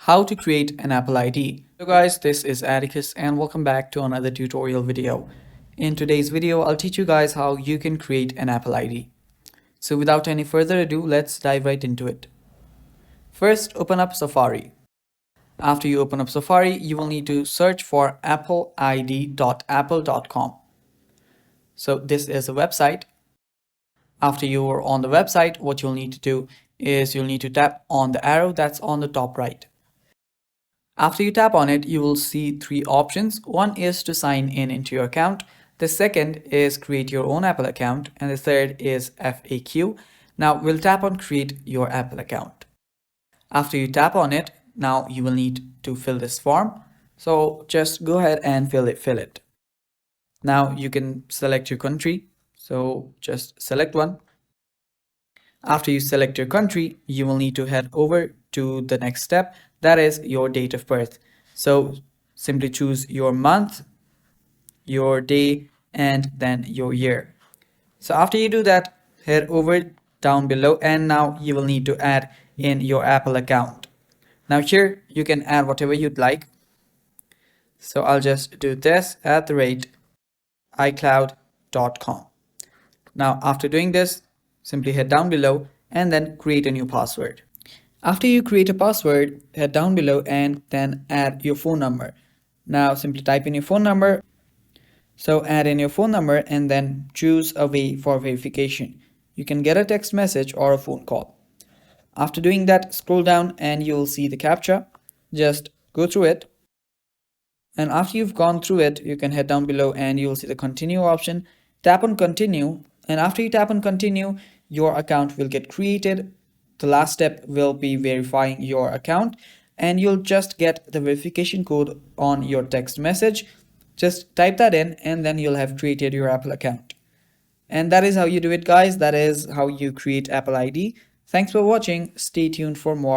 How to create an Apple ID. So guys, this is Atticus and welcome back to another tutorial video. In today's video, I'll teach you guys how you can create an Apple ID. So without any further ado, let's dive right into it. First, open up Safari. After you open up Safari, you will need to search for appleid.apple.com. So this is a website. After you are on the website, what you'll need to do is you'll need to tap on the arrow that's on the top right. After you tap on it, you will see three options. One is to sign in into your account. The second is create your own Apple account. And the third is FAQ. Now we'll tap on create your Apple account. After you tap on it, now you will need to fill this form. So just go ahead and fill it. Now you can select your country. So just select one. After you select your country, you will need to head over to the next step, that is your date of birth. So simply choose your month, your day, and then your year. So after you do that, head over down below and now you will need to add in your Apple account. Now here you can add whatever you'd like. So I'll just do this @iCloud.com. Now after doing this, simply head down below and then create a new password. After you create a password, head down below and then add your phone number. Now simply type in your phone number. So add in your phone number and then choose a way for verification. You can get a text message or a phone call. After doing that, scroll down and you'll see the CAPTCHA. Just go through it. And after you've gone through it, you can head down below and you'll see the continue option. Tap on continue. And after you tap on continue, your account will get created. The last step will be verifying your account and you'll just get the verification code on your text message. Just type that in and then you'll have created your Apple account. And that is how you do it, guys. That is how you create Apple ID. Thanks for watching. Stay tuned for more.